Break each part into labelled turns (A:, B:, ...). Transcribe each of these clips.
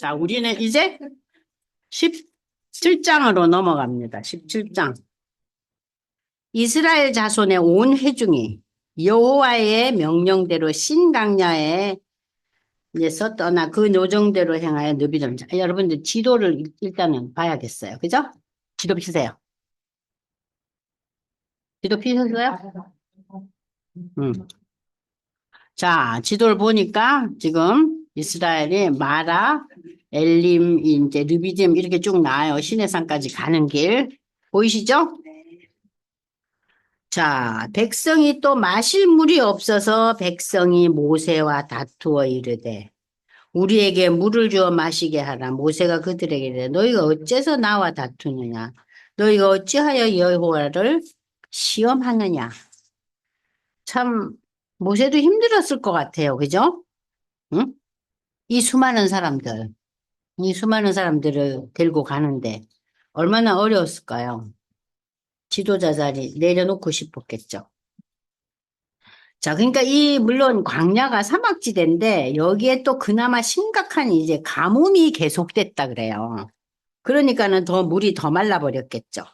A: 자, 우리는 이제 17장으로 넘어갑니다. 17장. 이스라엘 자손의 온 회중이 여호와의 명령대로 신강야에 이제서 떠나 그 노정대로 행하여 느비dim. 여러분들 지도를 일단은 봐야겠어요. 그죠? 지도 피세요. 지도 피셨어요? 자, 지도를 보니까 지금 이스라엘이 마라, 엘림, 이제 르비딤 이렇게 쭉 나와요. 시내산까지 가는 길. 보이시죠? 자, 백성이 또 마실 물이 없어서 백성이 모세와 다투어 이르되 우리에게 물을 주어 마시게 하라. 모세가 그들에게 이르되 너희가 어째서 나와 다투느냐? 너희가 어찌하여 여호와를 시험하느냐? 참 모세도 힘들었을 것 같아요. 그죠? 응? 이 수많은 사람들, 이 수많은 사람들을 데리고 가는데 얼마나 어려웠을까요? 지도자 자리 내려놓고 싶었겠죠. 자, 그러니까 물론 광야가 사막지대인데 여기에 또 그나마 심각한 이제 가뭄이 계속됐다 그래요. 그러니까는 더 물이 더 말라버렸겠죠.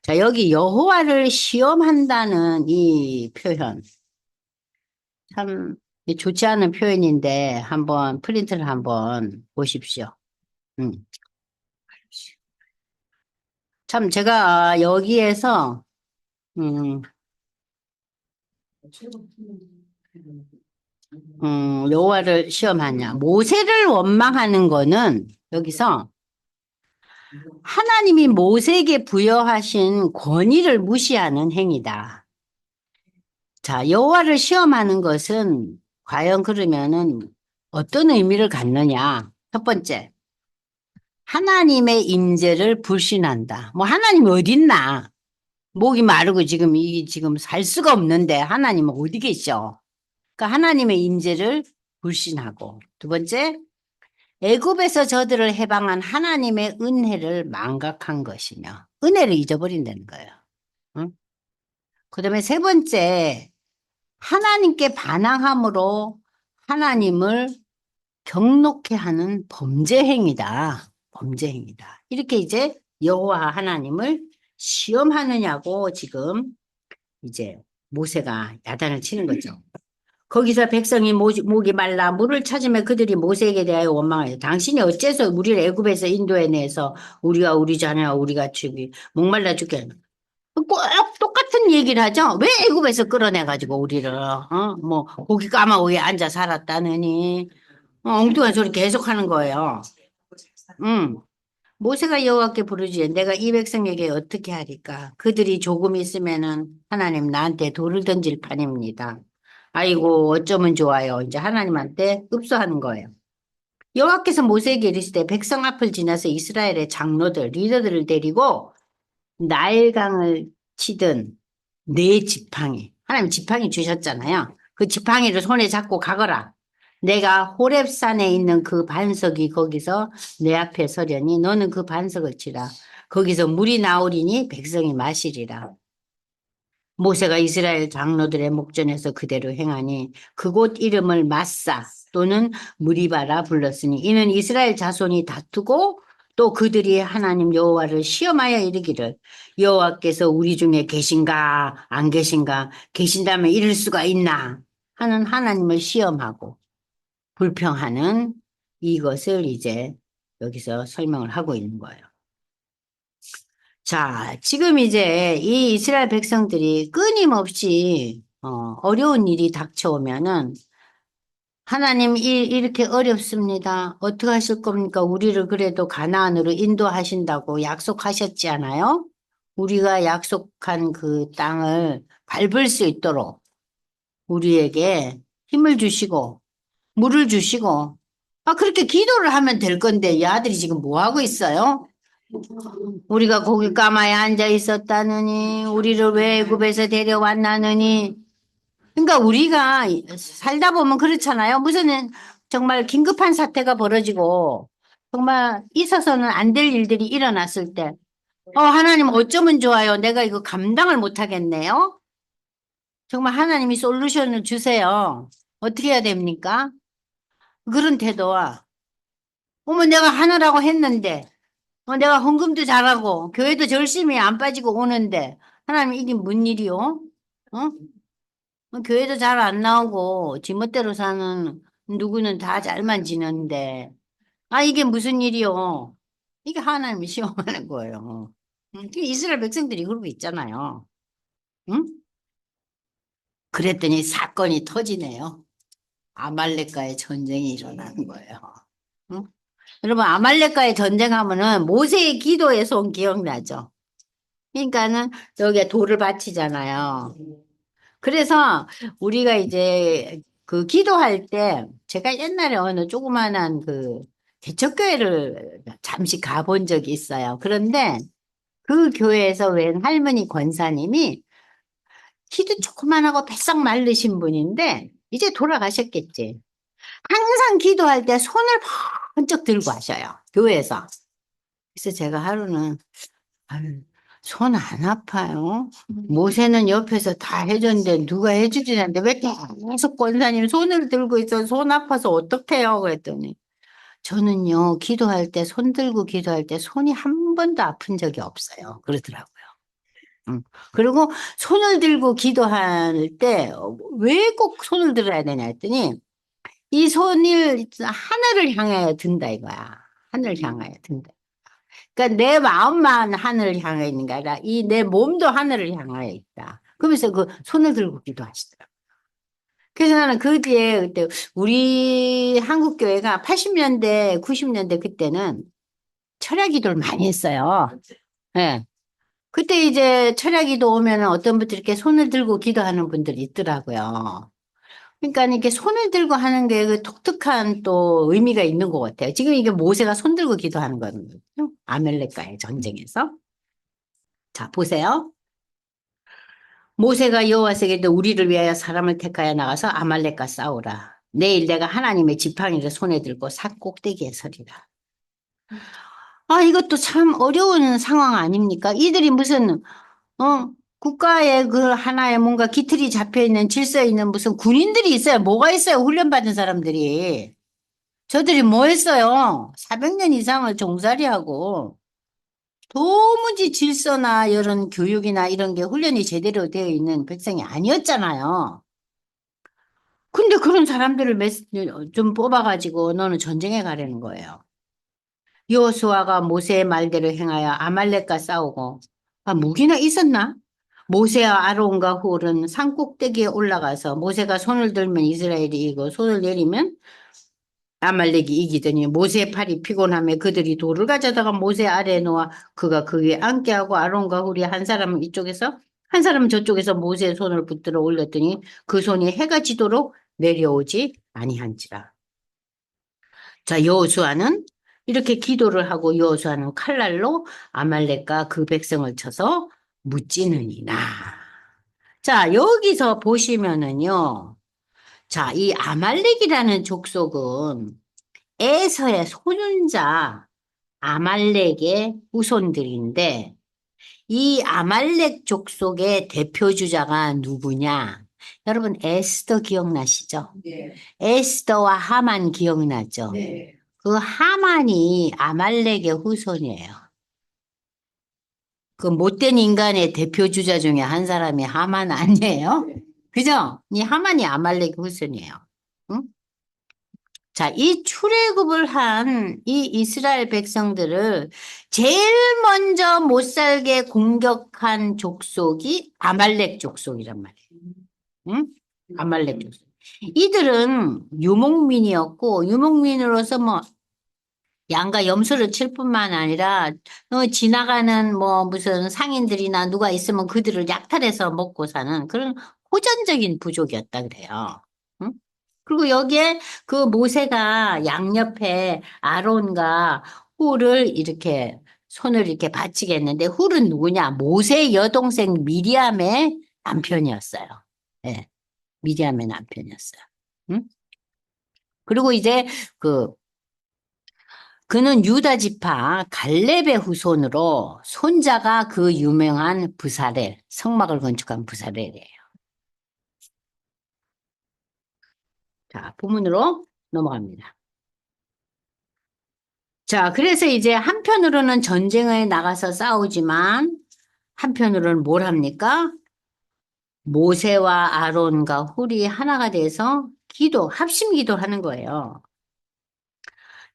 A: 자, 여기 여호와를 시험한다는 이 표현. 참 좋지 않은 표현인데 한번 프린트를 한번 보십시오. 음. 참 제가 여기에서 음, 여호와를 시험하냐. 모세를 원망하는 거는 여기서 하나님이 모세에게 부여하신 권위를 무시하는 행위다. 자, 여호와를 시험하는 것은 과연 그러면은 어떤 의미를 갖느냐? 첫 번째, 하나님의 임재를 불신한다. 뭐 하나님 어딨나? 목이 마르고 지금 살 수가 없는데 하나님은 어디 계셔? 그러니까 하나님의 임재를 불신하고 두 번째, 애굽에서 저들을 해방한 하나님의 은혜를 망각한 것이며 은혜를 잊어버린다는 거예요. 응? 그다음에 세 번째, 하나님께 반항함으로 하나님을 경록케 하는 범죄 행위다. 범죄 행위다. 이렇게 이제 여호와 하나님을 시험하느냐고 지금 이제 모세가 야단을 치는 거죠. 거기서 백성이 목이 말라 물을 찾으며 그들이 모세에게 대하여 원망하여 당신이 어째서 우리를 애굽에서 인도해내서 우리가 우리 자녀와 우리가 죽이 목말라 죽게 하나. 꼭 똑같은 얘기를 하죠. 왜 애굽에서 끌어내가지고 우리를 뭐 고기 까마귀에 앉아 살았다느니 엉뚱한 소리 계속하는 거예요. 모세가 여호와께 부르짖어 내가 이 백성에게 어떻게 하리까? 그들이 조금 있으면은 하나님 나한테 돌을 던질 판입니다. 아이고 어쩌면 좋아요. 이제 하나님한테 읍소하는 거예요. 여호와께서 모세에게 이르시되 백성 앞을 지나서 이스라엘의 장로들 리더들을 데리고 나일강을 치던 네 지팡이 하나님 지팡이 주셨잖아요. 그 지팡이를 손에 잡고 가거라. 내가 호렙산에 있는 그 반석이 거기서 내 앞에 서려니 너는 그 반석을 치라. 거기서 물이 나오리니 백성이 마시리라. 모세가 이스라엘 장로들의 목전에서 그대로 행하니 그곳 이름을 마사 또는 무리바라 불렀으니 이는 이스라엘 자손이 다투고 또 그들이 하나님 여호와를 시험하여 이르기를 여호와께서 우리 중에 계신가 안 계신가 계신다면 이럴 수가 있나 하는 하나님을 시험하고 불평하는 이것을 이제 여기서 설명을 하고 있는 거예요. 자, 지금 이제 이 이스라엘 백성들이 끊임없이 어려운 일이 닥쳐오면은 하나님 이렇게 어렵습니다. 어떻게 하실 겁니까? 우리를 그래도 가나안으로 인도하신다고 약속하셨지 않아요? 우리가 약속한 그 땅을 밟을 수 있도록 우리에게 힘을 주시고 물을 주시고 그렇게 기도를 하면 될 건데 이 아들이 지금 뭐 하고 있어요? 우리가 고기 까마에 앉아 있었다느니 우리를 왜 애굽에서 데려왔나느니 그러니까 우리가 살다 보면 그렇잖아요. 무슨 정말 긴급한 사태가 벌어지고 정말 있어서는 안 될 일들이 일어났을 때 하나님 어쩌면 좋아요. 내가 이거 감당을 못 하겠네요. 정말 하나님이 솔루션을 주세요. 어떻게 해야 됩니까? 그런 태도와 어머, 내가 하느라고 했는데, 내가 헌금도 잘하고, 교회도 열심히 안 빠지고 오는데, 하나님 이게 뭔 일이요? 어? 교회도 잘 안 나오고, 지멋대로 사는 누구는 다 잘만 지는데, 아, 이게 무슨 일이요? 이게 하나님이 시험하는 거예요. 이스라엘 백성들이 그러고 있잖아요. 응? 그랬더니 사건이 터지네요. 아말렉과의 전쟁이 일어나는 거예요. 응? 여러분, 아말렉과의 전쟁하면은 모세의 기도의 손 기억나죠? 그러니까는 여기에 돌을 바치잖아요. 그래서 우리가 이제 그 기도할 때 제가 옛날에 어느 조그만한 그 개척교회를 잠시 가본 적이 있어요. 그런데 그 교회에서 웬 할머니 권사님이 키도 조그만하고 배싹 마르신 분인데 이제 돌아가셨겠지. 항상 기도할 때 손을 번쩍 들고 하셔요. 교회에서. 그래서 제가 하루는 아유, 손 안 아파요? 모세는 옆에서 다 해줬는데 누가 해주지 않는데 왜 계속 권사님 손을 들고 있어? 손 아파서 어떡해요? 그랬더니 저는요, 기도할 때, 손 들고 기도할 때 손이 한 번도 아픈 적이 없어요. 그러더라고요. 그리고 손을 들고 기도할 때, 왜 꼭 손을 들어야 되냐 했더니, 이 손을 하늘을 향하여 든다 이거야. 하늘을 향하여 든다. 그러니까 내 마음만 하늘을 향해 있는 게 아니라 이 내 몸도 하늘을 향하여 있다. 그러면서 그 손을 들고 기도하시더라고요. 그래서 나는 그 뒤에 그때 우리 한국 교회가 80년대, 90년대 그때는 철야 기도를 많이 했어요. 예. 그때 이제 철야 기도 오면 어떤 분들 이렇게 손을 들고 기도하는 분들이 있더라고요. 그러니까 이렇게 손을 들고 하는 게 그 독특한 또 의미가 있는 것 같아요. 지금 이게 모세가 손 들고 기도하는 거거든요. 아멜렉과의 전쟁에서. 자, 보세요. 모세가 여호와에게 우리를 위하여 사람을 택하여 나가서 아말렉과 싸우라. 내일 내가 하나님의 지팡이를 손에 들고 산 꼭대기에 서리라. 아, 이것도 참 어려운 상황 아닙니까? 이들이 무슨, 국가의 그 하나의 뭔가 기틀이 잡혀 있는 질서에 있는 무슨 군인들이 있어요. 뭐가 있어요? 훈련받은 사람들이. 저들이 뭐 했어요? 400년 이상을 종살이하고 도무지 질서나 이런 교육이나 이런 게 훈련이 제대로 되어 있는 백성이 아니었잖아요. 근데 그런 사람들을 좀 뽑아가지고 너는 전쟁에 가려는 거예요. 여호수아가 모세의 말대로 행하여 아말렉과 싸우고, 아, 무기나 있었나? 모세와 아론과 훌은 산 꼭대기에 올라가서 모세가 손을 들면 이스라엘이 이기고 손을 내리면 아말렉이 이기더니 모세의 팔이 피곤하며 그들이 돌을 가져다가 모세 아래에 놓아 그가 그 위에 앉게 하고 아론과 훌이 한 사람은 이쪽에서 한 사람은 저쪽에서 모세의 손을 붙들어 올렸더니 그 손이 해가 지도록 내려오지 아니한지라. 자, 여호수아는 이렇게 기도를 하고 여호수아는 칼날로 아말렉과 그 백성을 쳐서 무찌느니라. 자, 여기서 보시면은요. 자, 이 아말렉이라는 족속은 에서의 손자 아말렉의 후손들인데 이 아말렉 족속의 대표 주자가 누구냐? 여러분 에스더 기억나시죠?
B: 네.
A: 에스더와 하만 기억나죠?
B: 네.
A: 그 하만이 아말렉의 후손이에요. 그 못된 인간의 대표 주자 중에 한 사람이 하만 아니에요?
B: 네.
A: 그죠? 이 하만이 아말렉의 후손이에요. 응? 자, 이 출애굽을 한 이 이스라엘 백성들을 제일 먼저 못 살게 공격한 족속이 아말렉 족속이란 말이에요. 응? 아말렉 족속. 이들은 유목민이었고 유목민으로서 뭐 양과 염소를 칠 뿐만 아니라 지나가는 뭐 무슨 상인들이나 누가 있으면 그들을 약탈해서 먹고 사는 그런 호전적인 부족이었다 그래요. 응? 그리고 여기에 그 모세가 양옆에 아론과 훌을 이렇게 손을 이렇게 받치게 했는데 훌은 누구냐? 모세의 여동생 미리암의 남편이었어요. 예, 미리암의 남편이었어요. 응? 그리고 이제 그 그는 유다 지파 갈렙의 후손으로 손자가 그 유명한 부사렐, 성막을 건축한 부사렐이에요. 자, 본문으로 넘어갑니다. 자, 그래서 이제 한편으로는 전쟁에 나가서 싸우지만 한편으로는 뭘 합니까? 모세와 아론과 훌이 하나가 돼서 합심 기도하는 거예요.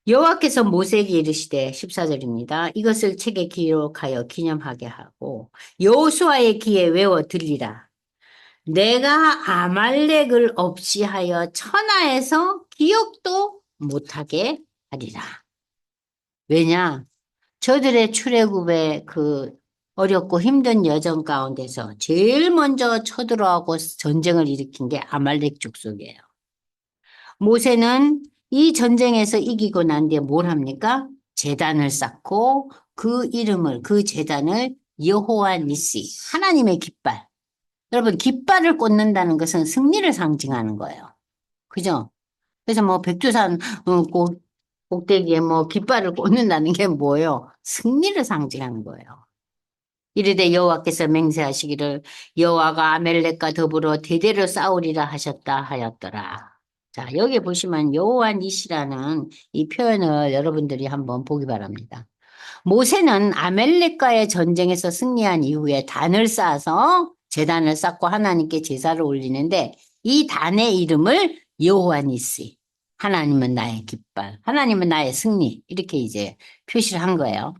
A: 여호와께서 모세에게 이르시되 14절입니다. 이것을 책에 기록하여 기념하게 하고 여호수아의 귀에 외워 들리라. 내가 아말렉을 없이 하여 천하에서 기억도 못하게 하리라. 왜냐? 저들의 출애굽의 그 어렵고 힘든 여정 가운데서 제일 먼저 쳐들어가고 전쟁을 일으킨 게 아말렉 족속이에요. 모세는 이 전쟁에서 이기고 난 뒤에 뭘 합니까? 제단을 쌓고 그 제단을 여호와 니시, 하나님의 깃발. 여러분, 깃발을 꽂는다는 것은 승리를 상징하는 거예요. 그죠? 그래서 뭐 백두산 꼭대기에 뭐 깃발을 꽂는다는 게 뭐예요? 승리를 상징하는 거예요. 이르되 여호와께서 맹세하시기를 여호와가 아멜렉과 더불어 대대로 싸우리라 하셨다 하였더라. 자, 여기 보시면 여호와 니시라는 이 표현을 여러분들이 한번 보기 바랍니다. 모세는 아멜렉과의 전쟁에서 승리한 이후에 단을 쌓아서 제단을 쌓고 하나님께 제사를 올리는데 이 단의 이름을 여호와 니시. 하나님은 나의 깃발, 하나님은 나의 승리 이렇게 이제 표시를 한 거예요.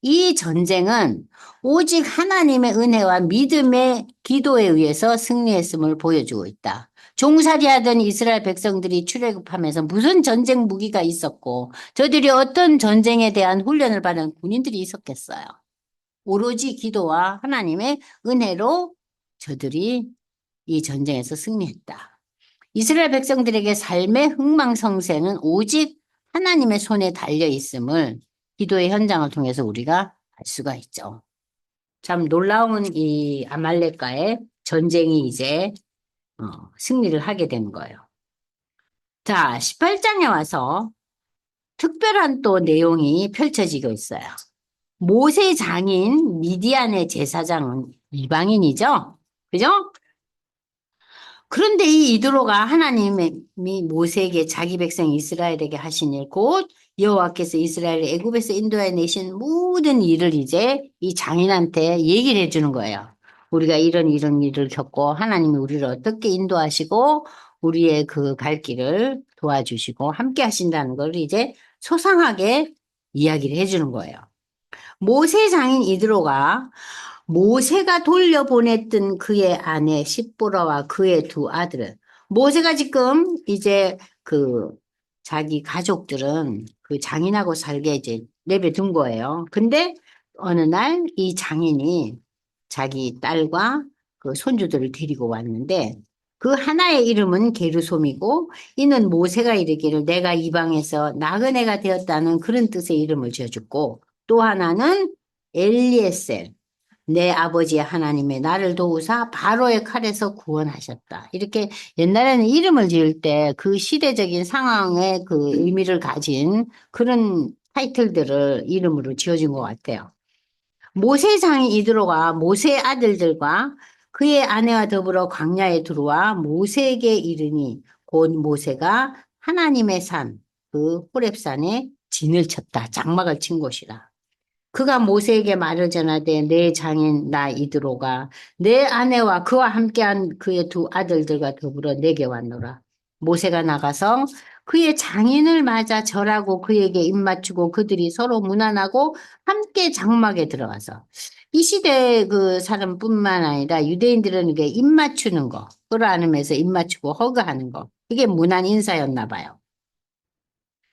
A: 이 전쟁은 오직 하나님의 은혜와 믿음의 기도에 의해서 승리했음을 보여주고 있다. 종살이하던 이스라엘 백성들이 출애굽하면서 무슨 전쟁 무기가 있었고 저들이 어떤 전쟁에 대한 훈련을 받은 군인들이 있었겠어요. 오로지 기도와 하나님의 은혜로 저들이 이 전쟁에서 승리했다. 이스라엘 백성들에게 삶의 흥망성쇠는 오직 하나님의 손에 달려 있음을 기도의 현장을 통해서 우리가 알 수가 있죠. 참 놀라운 이 아말렉과의 전쟁이 이제 승리를 하게 되는 거예요. 자, 18장에 와서 특별한 또 내용이 펼쳐지고 있어요. 모세 장인 미디안의 제사장은 이방인이죠? 그죠? 그런데 이 이드로가 하나님이 모세에게 자기 백성 이스라엘에게 하신 일, 곧 여호와께서 이스라엘을 애굽에서 인도해 내신 모든 일을 이제 이 장인한테 얘기를 해주는 거예요. 우리가 이런 일을 겪고 하나님이 우리를 어떻게 인도하시고 우리의 그 갈 길을 도와주시고 함께 하신다는 걸 이제 소상하게 이야기를 해주는 거예요. 모세 장인 이드로가 모세가 돌려보냈던 그의 아내 십보라와 그의 두 아들은 모세가 지금 이제 그 자기 가족들은 그 장인하고 살게 이제 내버려둔 거예요. 근데 어느 날 이 장인이 자기 딸과 그 손주들을 데리고 왔는데 그 하나의 이름은 게르솜이고 이는 모세가 이르기를 내가 이방에서 나그네가 되었다는 그런 뜻의 이름을 지어줬고 또 하나는 엘리에셀 내 아버지의 하나님의 나를 도우사 바로의 칼에서 구원하셨다. 이렇게 옛날에는 이름을 지을 때 그 시대적인 상황의 그 의미를 가진 그런 타이틀들을 이름으로 지어준 것 같아요. 모세 장인 이드로가 모세의 아들들과 그의 아내와 더불어 광야에 들어와 모세에게 이르니 곧 모세가 하나님의 산, 그 호렙산에 진을 쳤다. 장막을 친 곳이라. 그가 모세에게 말을 전하되 내 장인 나 이드로가 내 아내와 그와 함께한 그의 두 아들들과 더불어 내게 왔노라. 모세가 나가서 그의 장인을 맞아 절하고 그에게 입맞추고 그들이 서로 문안하고 함께 장막에 들어가서 이 시대 그 사람뿐만 아니라 유대인들은 이게 입맞추는 거, 끌어안으면서 입맞추고 허그하는 거, 이게 문안 인사였나 봐요.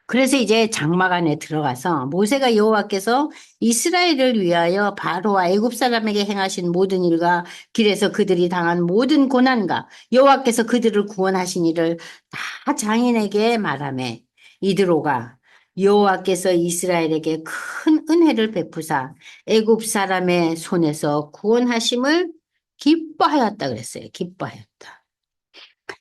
A: 그래서 이제 장막 안에 들어가서 모세가 여호와께서 이스라엘을 위하여 바로와 애굽 사람에게 행하신 모든 일과 길에서 그들이 당한 모든 고난과 여호와께서 그들을 구원하신 일을 다 장인에게 말하매 이드로가 여호와께서 이스라엘에게 큰 은혜를 베푸사 애굽 사람의 손에서 구원하심을 기뻐하였다 그랬어요. 기뻐하였다.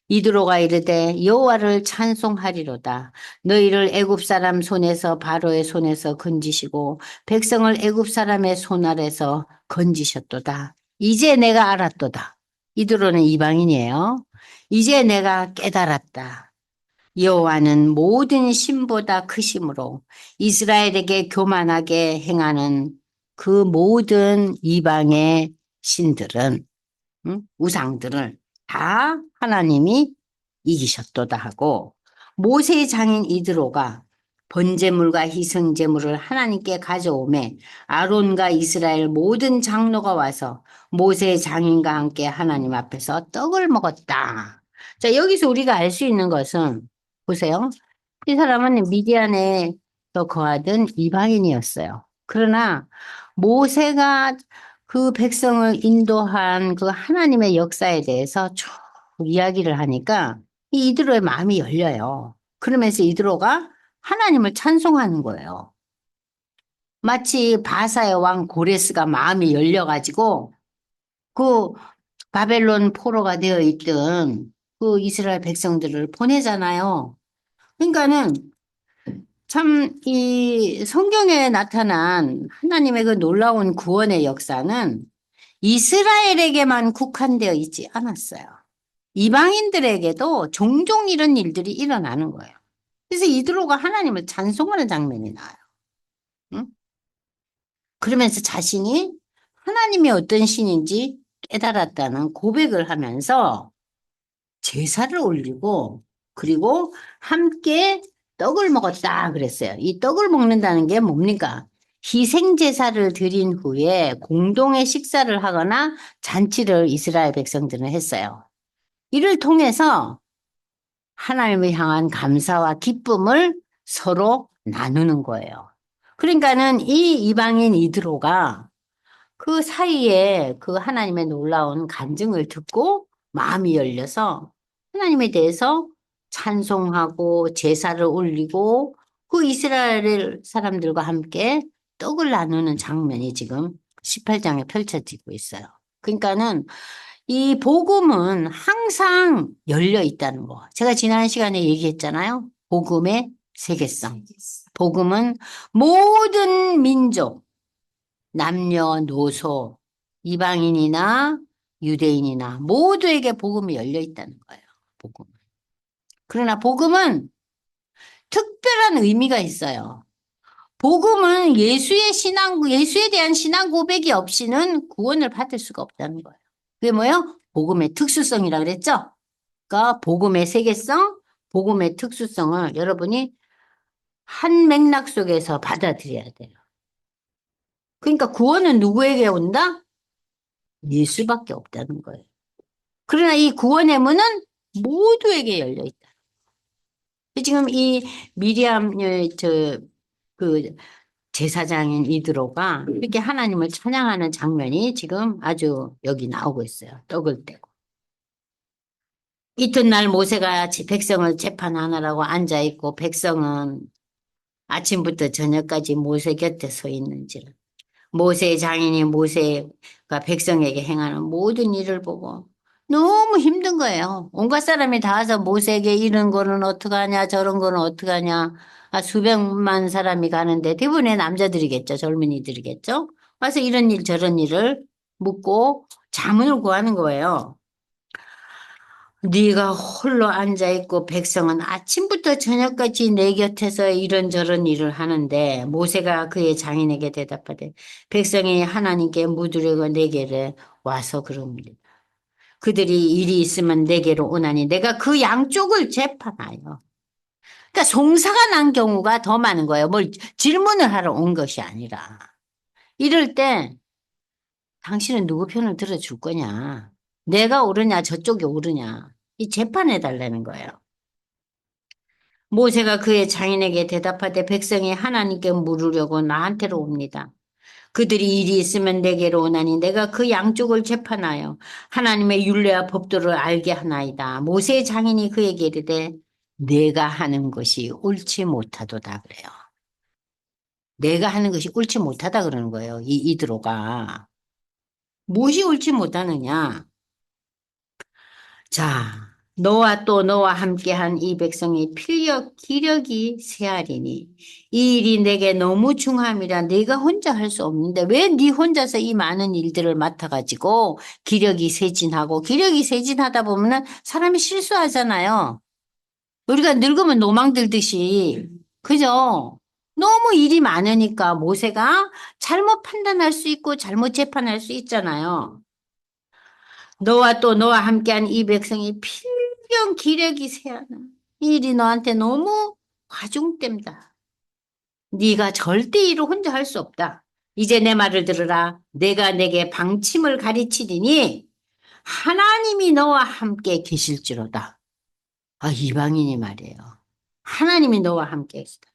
A: 이드로가 이르되 여호와를 찬송하리로다. 너희를 애굽 사람 손에서 바로의 손에서 건지시고 백성을 애굽 사람의 손 아래서 건지셨도다. 이제 내가 알았도다. 이드로는 이방인이에요. 이제 내가 깨달았다. 여호와는 모든 신보다 크심으로 이스라엘에게 교만하게 행하는 그 모든 이방의 신들은, 우상들을 다 하나님이 이기셨도다 하고, 모세의 장인 이드로가 번제물과 희생제물을 하나님께 가져오매 아론과 이스라엘 모든 장로가 와서 모세의 장인과 함께 하나님 앞에서 떡을 먹었다. 자, 여기서 우리가 알 수 있는 것은, 보세요. 이 사람은 미디안에서 거하던 이방인이었어요. 그러나 모세가 그 백성을 인도한 그 하나님의 역사에 대해서 쭉 이야기를 하니까 이 이드로의 마음이 열려요. 그러면서 이드로가 하나님을 찬송하는 거예요. 마치 바사의 왕 고레스가 마음이 열려가지고 그 바벨론 포로가 되어 있던 그 이스라엘 백성들을 보내잖아요. 그러니까는 참 이 성경에 나타난 하나님의 그 놀라운 구원의 역사는 이스라엘에게만 국한되어 있지 않았어요. 이방인들에게도 종종 이런 일들이 일어나는 거예요. 그래서 이드로가 하나님을 찬송하는 장면이 나와요. 응? 그러면서 자신이 하나님이 어떤 신인지 깨달았다는 고백을 하면서 제사를 올리고 그리고 함께 떡을 먹었다 그랬어요. 이 떡을 먹는다는 게 뭡니까? 희생 제사를 드린 후에 공동의 식사를 하거나 잔치를 이스라엘 백성들은 했어요. 이를 통해서 하나님을 향한 감사와 기쁨을 서로 나누는 거예요. 그러니까는 이 이방인 이드로가 그 사이에 그 하나님의 놀라운 간증을 듣고 마음이 열려서 하나님에 대해서 찬송하고 제사를 올리고 그 이스라엘 사람들과 함께 떡을 나누는 장면이 지금 18장에 펼쳐지고 있어요. 그러니까는 이 복음은 항상 열려 있다는 거. 제가 지난 시간에 얘기했잖아요. 복음의 세계성. 복음은 모든 민족, 남녀노소, 이방인이나 유대인이나 모두에게 복음이 열려 있다는 거예요. 복음. 그러나 복음은 특별한 의미가 있어요. 복음은 예수에 대한 신앙 고백이 없이는 구원을 받을 수가 없다는 거예요. 그게 뭐예요? 복음의 특수성이라 그랬죠? 그러니까 복음의 세계성, 복음의 특수성을 여러분이 한 맥락 속에서 받아들여야 돼요. 그러니까 구원은 누구에게 온다? 예수밖에 없다는 거예요. 그러나 이 구원의 문은 모두에게 열려 있다. 지금 이 미리암의 그 제사장인 이드로가 이렇게 하나님을 찬양하는 장면이 지금 아주 여기 나오고 있어요. 떡을 떼고. 이튿날 모세가 백성을 재판하느라고 앉아있고 백성은 아침부터 저녁까지 모세 곁에 서 있는지를 모세의 장인이 모세가 백성에게 행하는 모든 일을 보고 너무 힘든 거예요. 온갖 사람이 다 와서 모세에게 이런 거는 어떡하냐 저런 거는 어떡하냐 수백만 사람이 가는데 대부분의 남자들이겠죠. 젊은이들이겠죠. 와서 이런 일 저런 일을 묻고 자문을 구하는 거예요. 네가 홀로 앉아있고 백성은 아침부터 저녁까지 내 곁에서 이런저런 일을 하는데 모세가 그의 장인에게 대답하되 백성이 하나님께 묻으려고 내게를 와서 그럽니다. 그들이 일이 있으면 내게로 오나니 내가 그 양쪽을 재판하여. 그러니까 송사가 난 경우가 더 많은 거예요. 뭘 질문을 하러 온 것이 아니라. 이럴 때 당신은 누구 편을 들어줄 거냐? 내가 옳으냐 저쪽이 옳으냐? 이 재판해 달라는 거예요. 모세가 그의 장인에게 대답하되 백성이 하나님께 물으려고 나한테로 옵니다. 그들이 일이 있으면 내게로 오나니 내가 그 양쪽을 재판하여 하나님의 율례와 법도를 알게 하나이다. 모세의 장인이 그에게 이르되 내가 하는 것이 옳지 못하도다 그래요. 내가 하는 것이 옳지 못하다 그러는 거예요. 이 이드로가. 무엇이 옳지 못하느냐? 자, 너와 또 너와 함께한 이 백성이 기력이 쇠하리니 이 일이 내게 너무 중함이라 내가 혼자 할 수 없는데 왜 네 혼자서 이 많은 일들을 맡아가지고 기력이 쇠진하고 기력이 쇠진하다 보면은 사람이 실수하잖아요. 우리가 늙으면 노망 들듯이, 그죠? 너무 일이 많으니까 모세가 잘못 판단할 수 있고 잘못 재판할 수 있잖아요. 너와 또 너와 함께한 이 백성이 필경 기력이 세하나. 이 일이 너한테 너무 과중된다. 네가 절대 일을 혼자 할 수 없다. 이제 내 말을 들으라. 내가 내게 방침을 가르치리니 하나님이 너와 함께 계실지로다. 아, 이방인이 말이에요. 하나님이 너와 함께 계시다.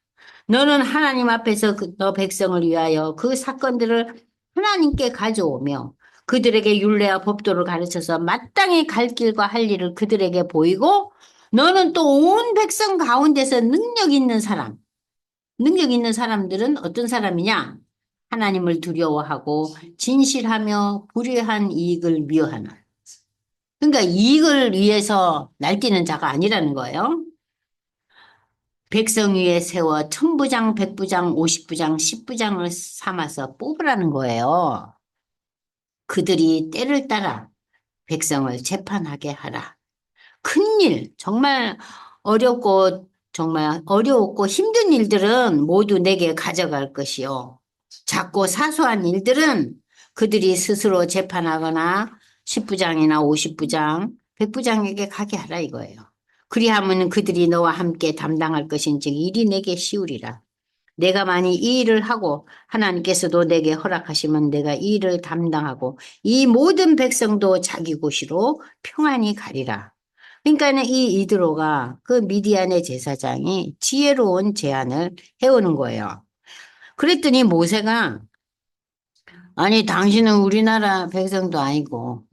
A: 너는 하나님 앞에서 너 백성을 위하여 그 사건들을 하나님께 가져오며 그들에게 율례와 법도를 가르쳐서 마땅히 갈 길과 할 일을 그들에게 보이고 너는 또 온 백성 가운데서 능력 있는 사람들은 어떤 사람이냐? 하나님을 두려워하고 진실하며 불의한 이익을 미워하는. 그러니까 이익을 위해서 날뛰는 자가 아니라는 거예요. 백성 위에 세워 천부장, 백부장, 오십부장, 십부장을 삼아서 뽑으라는 거예요. 그들이 때를 따라 백성을 재판하게 하라. 큰일, 정말 어려웠고 힘든 일들은 모두 내게 가져갈 것이요. 작고 사소한 일들은 그들이 스스로 재판하거나 십부장이나 오십부장, 백부장에게 가게 하라 이거예요. 그리하면 그들이 너와 함께 담당할 것인즉 일이 내게 쉬우리라. 내가 만일 이 일을 하고 하나님께서도 내게 허락하시면 내가 이 일을 담당하고 이 모든 백성도 자기 곳으로 평안히 가리라. 그러니까는 이 이드로가 그 미디안의 제사장이 지혜로운 제안을 해오는 거예요. 그랬더니 모세가 아니 당신은 우리나라 백성도 아니고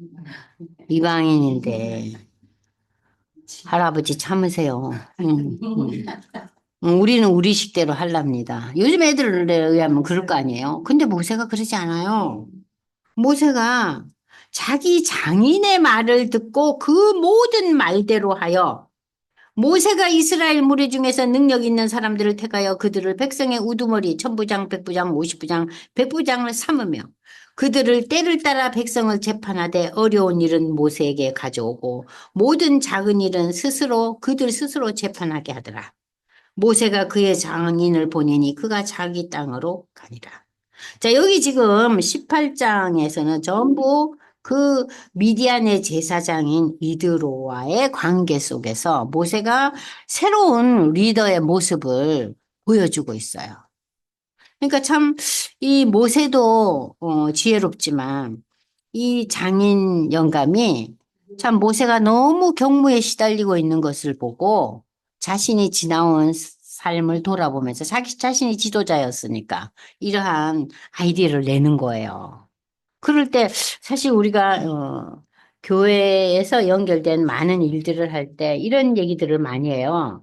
A: 이방인인데 할아버지 참으세요. 우리는 우리 식대로 할랍니다. 요즘 애들에 의하면 그럴 거 아니에요. 근데 모세가 그러지 않아요. 모세가 자기 장인의 말을 듣고 그 모든 말대로 하여 모세가 이스라엘 무리 중에서 능력 있는 사람들을 택하여 그들을 백성의 우두머리 천부장, 백부장, 오십부장, 백부장을 삼으며 그들을 때를 따라 백성을 재판하되 어려운 일은 모세에게 가져오고 모든 작은 일은 그들 스스로 재판하게 하더라. 모세가 그의 장인을 보내니 그가 자기 땅으로 가니라. 자, 여기 지금 18장에서는 전부 그 미디안의 제사장인 이드로와의 관계 속에서 모세가 새로운 리더의 모습을 보여주고 있어요. 그러니까 참 이 모세도 지혜롭지만 이 장인 영감이 참 모세가 너무 경무에 시달리고 있는 것을 보고 자신이 지나온 삶을 돌아보면서 자기 자신이 지도자였으니까 이러한 아이디어를 내는 거예요. 그럴 때 사실 우리가 교회에서 연결된 많은 일들을 할 때 이런 얘기들을 많이 해요.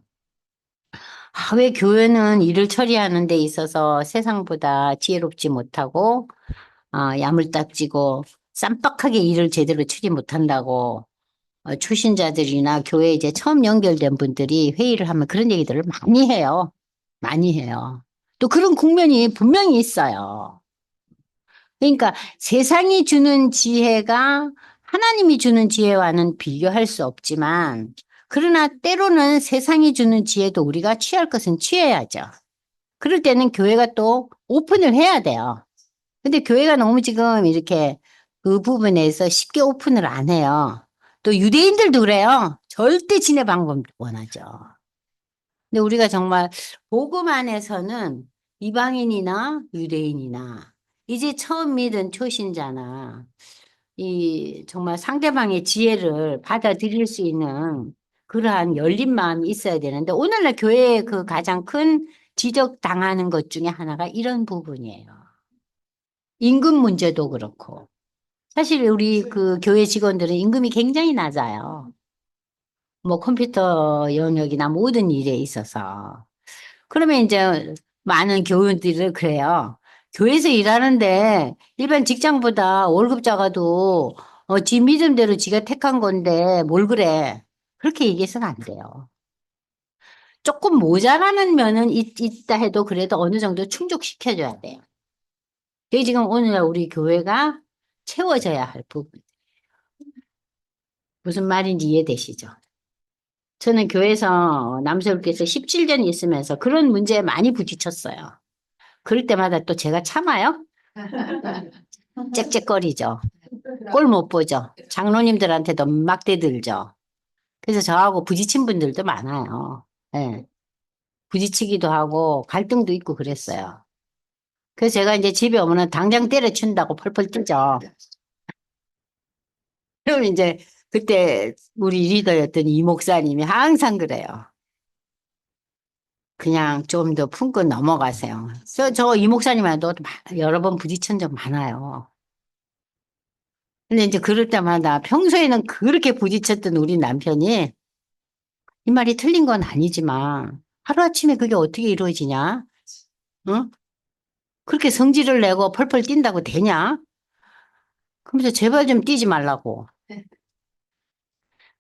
A: 아, 왜 교회는 일을 처리하는 데 있어서 세상보다 지혜롭지 못하고 야물딱지고 쌈박하게 일을 제대로 처리 못한다고 초신자들이나 교회에 이제 처음 연결된 분들이 회의를 하면 그런 얘기들을 많이 해요. 많이 해요. 또 그런 국면이 분명히 있어요. 그러니까 세상이 주는 지혜가 하나님이 주는 지혜와는 비교할 수 없지만 그러나 때로는 세상이 주는 지혜도 우리가 취할 것은 취해야죠. 그럴 때는 교회가 또 오픈을 해야 돼요. 근데 교회가 너무 지금 이렇게 그 부분에서 쉽게 오픈을 안 해요. 또 유대인들도 그래요. 절대 진의 방법 원하죠. 근데 우리가 정말 복음 안에서는 이방인이나 유대인이나 이제 처음 믿은 초신자나 이 정말 상대방의 지혜를 받아들일 수 있는 그러한 열린 마음이 있어야 되는데 오늘날 교회의 그 가장 큰 지적당하는 것 중에 하나가 이런 부분이에요. 임금 문제도 그렇고. 사실 우리 그 교회 직원들은 임금이 굉장히 낮아요. 뭐 컴퓨터 영역이나 모든 일에 있어서. 그러면 이제 많은 교원들은 그래요. 교회에서 일하는데 일반 직장보다 월급 작아도 지 믿음대로 지가 택한 건데 뭘 그래. 그렇게 얘기해서는 안 돼요. 조금 모자라는 면은 있다 해도 그래도 어느 정도 충족시켜줘야 돼요. 그게 지금 오늘날 우리 교회가 채워져야 할 부분. 무슨 말인지 이해되시죠? 저는 교회에서 남서울교에서 17년 있으면서 그런 문제에 많이 부딪혔어요. 그럴 때마다 또 제가 참아요? 짹짹거리죠. 꼴 못 보죠. 장로님들한테도 막 대들죠. 그래서 저하고 부딪힌 분들도 많아요. 예. 부딪히기도 하고 갈등도 있고 그랬어요. 그래서 제가 이제 집에 오면 당장 때려친다고 펄펄 뛰죠. 그럼 이제 그때 우리 리더였던 이 목사님이 항상 그래요. 그냥 좀 더 품고 넘어가세요. 저 이 목사님하고도 여러 번 부딪힌 적 많아요. 근데 이제 그럴 때마다 평소에는 그렇게 부딪혔던 우리 남편이 이 말이 틀린 건 아니지만 하루아침에 그게 어떻게 이루어지냐? 응? 그렇게 성질을 내고 펄펄 뛴다고 되냐? 그러면서 제발 좀 뛰지 말라고.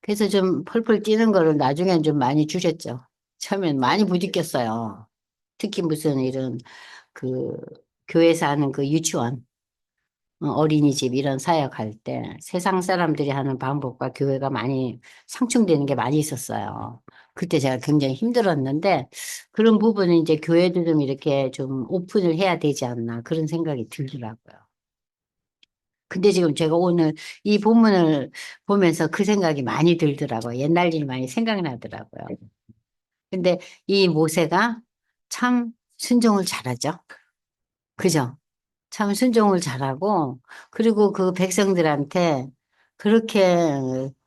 A: 그래서 좀 펄펄 뛰는 거를 나중엔 좀 많이 줄였죠. 처음엔 많이 부딪혔어요. 특히 무슨 이런 그 교회에서 하는 그 유치원, 어린이집 이런 사역할 때 세상 사람들이 하는 방법과 교회가 많이 상충되는 게 많이 있었어요. 그때 제가 굉장히 힘들었는데 그런 부분은 이제 교회도 좀 이렇게 좀 오픈을 해야 되지 않나 그런 생각이 들더라고요. 근데 지금 제가 오늘 이 본문을 보면서 그 생각이 많이 들더라고요. 옛날 일 많이 생각나더라고요. 근데 이 모세가 참 순종을 잘하죠. 그죠? 참 순종을 잘하고, 그리고 그 백성들한테 그렇게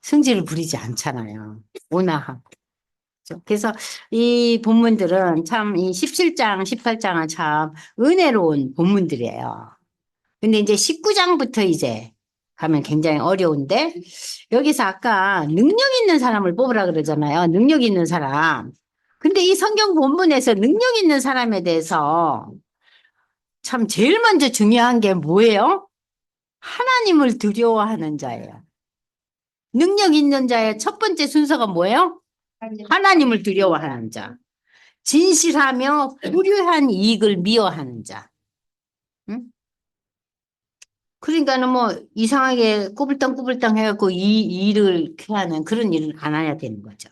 A: 승질을 부리지 않잖아요. 온화하고. 그래서 이 본문들은 참 이 17장, 18장은 참 은혜로운 본문들이에요. 근데 이제 19장부터 이제 가면 굉장히 어려운데, 여기서 아까 능력 있는 사람을 뽑으라 그러잖아요. 능력 있는 사람. 근데 이 성경 본문에서 능력 있는 사람에 대해서 참 제일 먼저 중요한 게 뭐예요? 하나님을 두려워하는 자예요. 능력 있는 자의 첫 번째 순서가 뭐예요? 하나님을 두려워하는 자. 진실하며 불유한 이익을 미워하는 자. 응? 그러니까는 뭐 이상하게 꾸불땅꾸불땅 해갖고 이 일을 하는 그런 일을 안 해야 되는 거죠.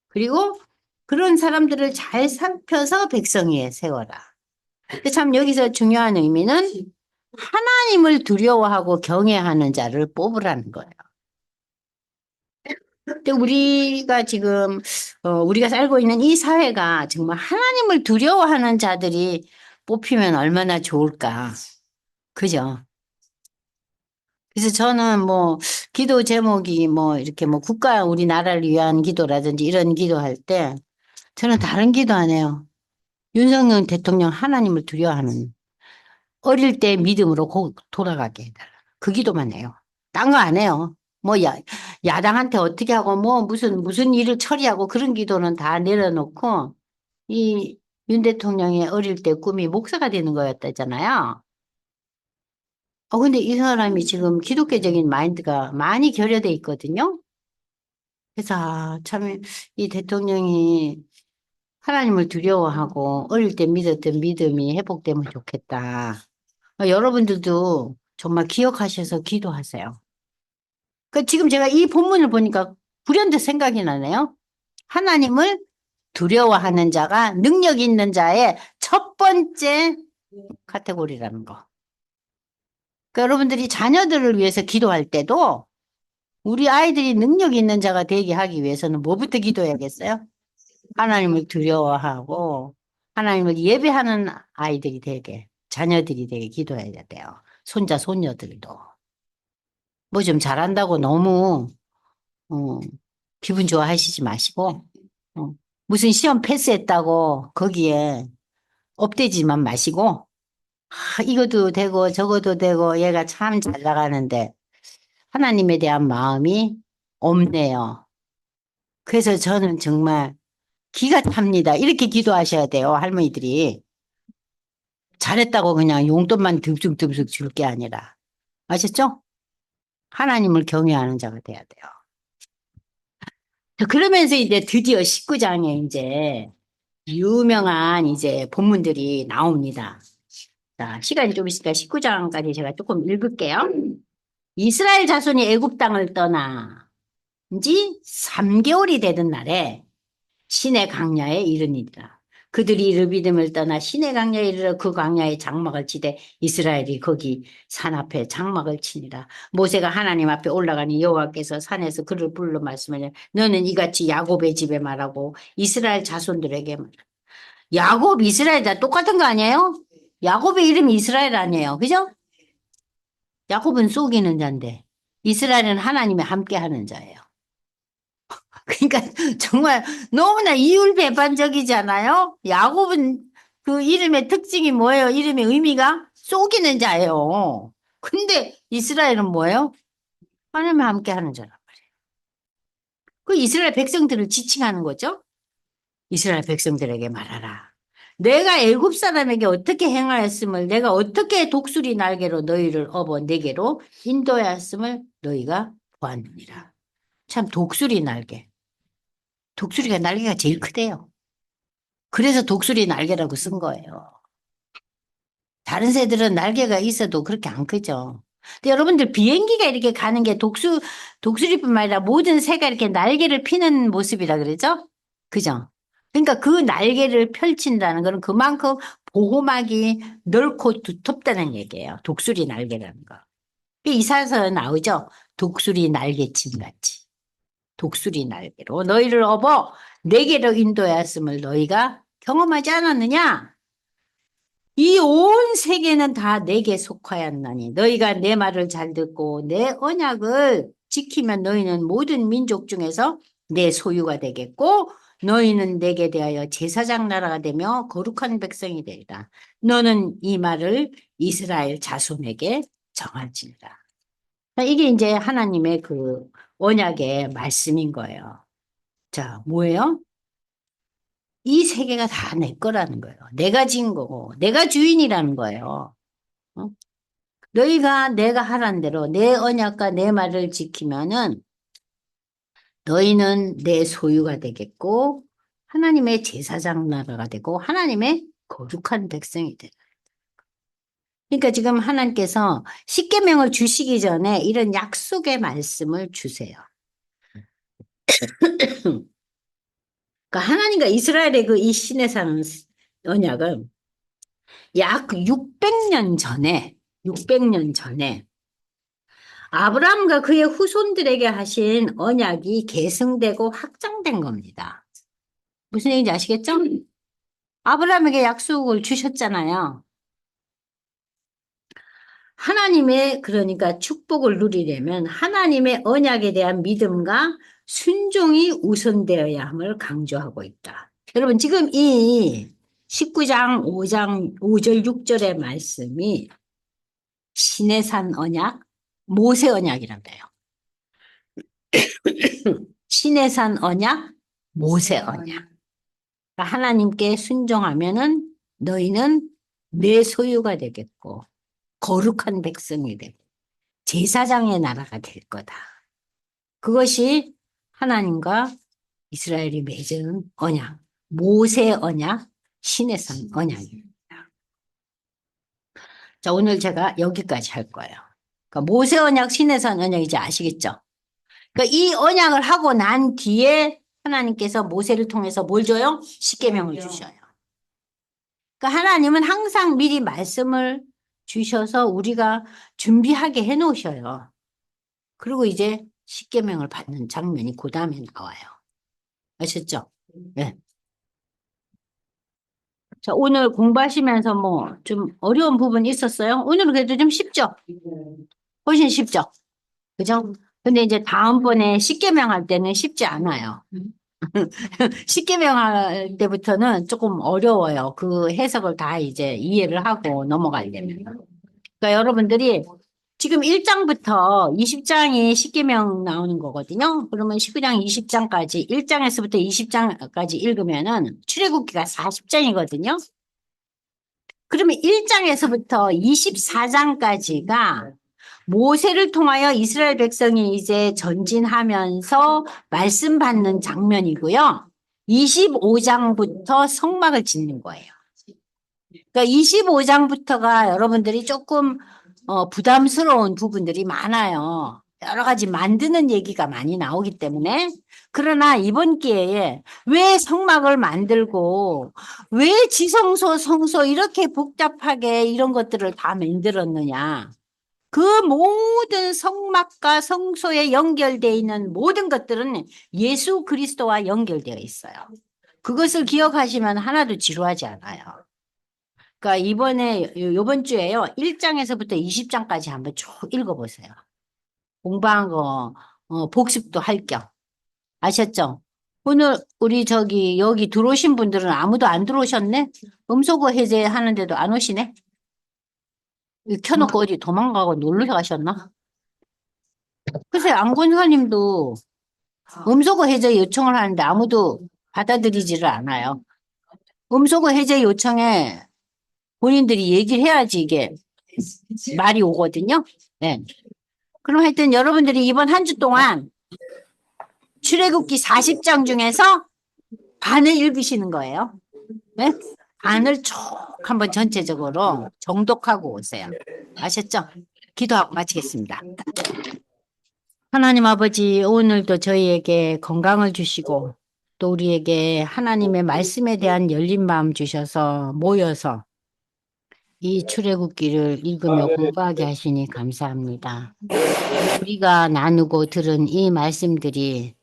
A: 그리고 그런 사람들을 잘 살펴서 백성 위에 세워라. 근데 참 여기서 중요한 의미는 하나님을 두려워하고 경외하는 자를 뽑으라는 거예요. 근데 우리가 지금 우리가 살고 있는 이 사회가 정말 하나님을 두려워하는 자들이 뽑히면 얼마나 좋을까. 그죠? 그래서 저는 뭐 기도 제목이 뭐 이렇게 뭐 국가 우리나라를 위한 기도라든지 이런 기도할 때 저는 다른 기도 안 해요. 윤석열 대통령 하나님을 두려워하는 어릴 때 믿음으로 돌아가게 해달라. 그 기도만 해요. 딴 거 안 해요. 뭐 야당한테 어떻게 하고 뭐 무슨 일을 처리하고 그런 기도는 다 내려놓고 이 윤 대통령의 어릴 때 꿈이 목사가 되는 거였다잖아요. 근데 이 사람이 지금 기독교적인 마인드가 많이 결여돼 있거든요. 그래서 참 이 대통령이 하나님을 두려워하고 어릴 때 믿었던 믿음이 회복되면 좋겠다. 여러분들도 정말 기억하셔서 기도하세요. 지금 제가 이 본문을 보니까 불현듯 생각이 나네요. 하나님을 두려워하는 자가 능력 있는 자의 첫 번째 카테고리라는 거. 여러분들이 자녀들을 위해서 기도할 때도 우리 아이들이 능력 있는 자가 되게 하기 위해서는 뭐부터 기도해야겠어요? 하나님을 두려워하고 하나님을 예배하는 아이들이 되게, 자녀들이 되게 기도해야 돼요. 손자, 손녀들도. 뭐 좀 잘한다고 너무, 어, 기분 좋아하시지 마시고, 무슨 시험 패스했다고 거기에 업되지만 마시고, 이것도 되고 저것도 되고 얘가 참 잘 나가는데 하나님에 대한 마음이 없네요. 그래서 저는 정말 기가 찹니다. 이렇게 기도하셔야 돼요, 할머니들이. 잘했다고 그냥 용돈만 듬뿍듬뿍 줄 게 아니라. 아셨죠? 하나님을 경외하는 자가 돼야 돼요. 그러면서 이제 드디어 19장에 이제 유명한 이제 본문들이 나옵니다. 자, 시간이 좀 있으니까 19장까지 제가 조금 읽을게요. 이스라엘 자손이 애굽 땅을 떠나 지 3개월이 되던 날에 시내 강야에 이르니라. 그들이 이르비듬을 떠나 시내 강야에 이르러 그 강야에 장막을 치되 이스라엘이 거기 산 앞에 장막을 치니라. 모세가 하나님 앞에 올라가니 여호와께서 산에서 그를 불러 말씀하니 너는 이같이 야곱의 집에 말하고 이스라엘 자손들에게 말하라. 야곱 이스라엘 다 똑같은 거 아니에요? 야곱의 이름이 이스라엘 아니에요. 그죠? 야곱은 속이는 자인데 이스라엘은 하나님이 함께하는 자예요. 그러니까 정말 너무나 이율배반적이잖아요. 야곱은 그 이름의 특징이 뭐예요? 이름의 의미가 속이는 자예요. 근데 이스라엘은 뭐예요? 하나님과 함께하는 자란 말이에요. 그 이스라엘 백성들을 지칭하는 거죠. 이스라엘 백성들에게 말하라. 내가 애굽 사람에게 어떻게 행하였음을 내가 어떻게 독수리 날개로 너희를 업어 내게로 인도하였음을 너희가 보았느니라. 참 독수리 날개. 독수리가 날개가 제일 크대요. 그래서 독수리 날개라고 쓴 거예요. 다른 새들은 날개가 있어도 그렇게 안 크죠. 근데 여러분들 비행기가 이렇게 가는 게 독수리뿐만 아니라 모든 새가 이렇게 날개를 피는 모습이라 그러죠? 그죠? 그러니까 그 날개를 펼친다는 거는 그만큼 보호막이 넓고 두텁다는 얘기예요. 독수리 날개라는 거. 이사에서 나오죠? 독수리 날개침 같이. 독수리 날개로 너희를 업어 내게로 인도하였음을 너희가 경험하지 않았느냐? 이 온 세계는 다 내게 속하였나니 너희가 내 말을 잘 듣고 내 언약을 지키면 너희는 모든 민족 중에서 내 소유가 되겠고 너희는 내게 대하여 제사장 나라가 되며 거룩한 백성이 되리라. 너는 이 말을 이스라엘 자손에게 정할지니라. 이게 이제 하나님의 그 언약의 말씀인 거예요. 자, 뭐예요? 이 세계가 다 내 거라는 거예요. 내가 지은 거고, 내가 주인이라는 거예요. 어? 너희가 내가 하란 대로 내 언약과 내 말을 지키면은 너희는 내 소유가 되겠고, 하나님의 제사장 나라가 되고, 하나님의 거룩한 백성이 되라. 그러니까 지금 하나님께서 십계명을 주시기 전에 이런 약속의 말씀을 주세요. 그러니까 하나님과 이스라엘의 그 이 신에 사는 언약은 약 600년 전에 아브라함과 그의 후손들에게 하신 언약이 계승되고 확장된 겁니다. 무슨 얘기인지 아시겠죠? 아브라함에게 약속을 주셨잖아요. 하나님의 그러니까 축복을 누리려면 하나님의 언약에 대한 믿음과 순종이 우선되어야 함을 강조하고 있다. 여러분 지금 이 19장 5절 6절의 말씀이 시내산 언약, 모세 언약이란데요. 시내산 언약, 모세 언약. 그러니까 하나님께 순종하면은 너희는 내 소유가 되겠고 거룩한 백성이 되고 제사장의 나라가 될 거다. 그것이 하나님과 이스라엘이 맺은 언약, 모세 언약, 시내산 언약입니다. 자, 오늘 제가 여기까지 할 거예요. 그러니까 모세 언약, 시내산 언약 이제 아시겠죠? 그러니까 이 언약을 하고 난 뒤에 하나님께서 모세를 통해서 뭘 줘요? 십계명을 주셔요. 그러니까 하나님은 항상 미리 말씀을 주셔서 우리가 준비하게 해놓으셔요. 그리고 이제 십계명을 받는 장면이 그 다음에 나와요. 아셨죠? 네. 자, 오늘 공부하시면서 뭐 좀 어려운 부분 있었어요? 오늘은 그래도 좀 쉽죠? 훨씬 쉽죠? 그죠? 근데 이제 다음번에 십계명 할 때는 쉽지 않아요. 십계명 할 때부터는 조금 어려워요. 그 해석을 다 이제 이해를 하고 넘어가려면. 그러니까 여러분들이 지금 1장부터 20장이 십계명 나오는 거거든요. 그러면 19장 20장까지 1장에서부터 20장까지 읽으면은 출애굽기가 40장이거든요. 그러면 1장에서부터 24장까지가 모세를 통하여 이스라엘 백성이 이제 전진하면서 말씀 받는 장면이고요. 25장부터 성막을 짓는 거예요. 그러니까 25장부터가 여러분들이 조금 부담스러운 부분들이 많아요. 여러 가지 만드는 얘기가 많이 나오기 때문에 그러나 이번 기회에 왜 성막을 만들고 왜 지성소, 성소 이렇게 복잡하게 이런 것들을 다 만들었느냐. 그 모든 성막과 성소에 연결되어 있는 모든 것들은 예수 그리스도와 연결되어 있어요. 그것을 기억하시면 하나도 지루하지 않아요. 그러니까 요번 주에요. 1장에서부터 20장까지 한번 쭉 읽어보세요. 공부한 거, 복습도 할 겸. 아셨죠? 오늘 우리 여기 들어오신 분들은 아무도 안 들어오셨네? 음소거 해제 하는데도 안 오시네? 이거 켜놓고 어디 도망가고 놀러 가셨나? 글쎄, 안 권사님도 음소거 해제 요청을 하는데 아무도 받아들이지를 않아요. 음소거 해제 요청에 본인들이 얘기를 해야지 이게 말이 오거든요. 네. 그럼 하여튼 여러분들이 이번 한 주 동안 출애굽기 40장 중에서 반을 읽으시는 거예요. 네? 반을 쭉 한번 전체적으로 정독하고 오세요. 아셨죠? 기도하고 마치겠습니다. 하나님 아버지, 오늘도 저희에게 건강을 주시고 또 우리에게 하나님의 말씀에 대한 열린 마음 주셔서 모여서 이 출애굽기를 읽으며 공부하게 하시니 감사합니다. 우리가 나누고 들은 이 말씀들이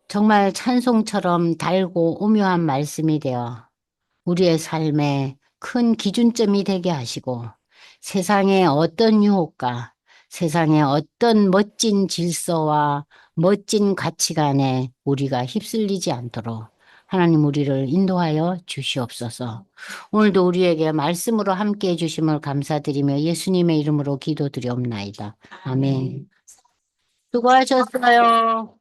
A: 정말 찬송처럼 달고 오묘한 말씀이 되어 우리의 삶에 큰 기준점이 되게 하시고 세상의 어떤 유혹과 세상의 어떤 멋진 질서와 멋진 가치관에 우리가 휩쓸리지 않도록 하나님 우리를 인도하여 주시옵소서. 오늘도 우리에게 말씀으로 함께 해주심을 감사드리며 예수님의 이름으로 기도드리옵나이다. 아멘. 수고하셨어요.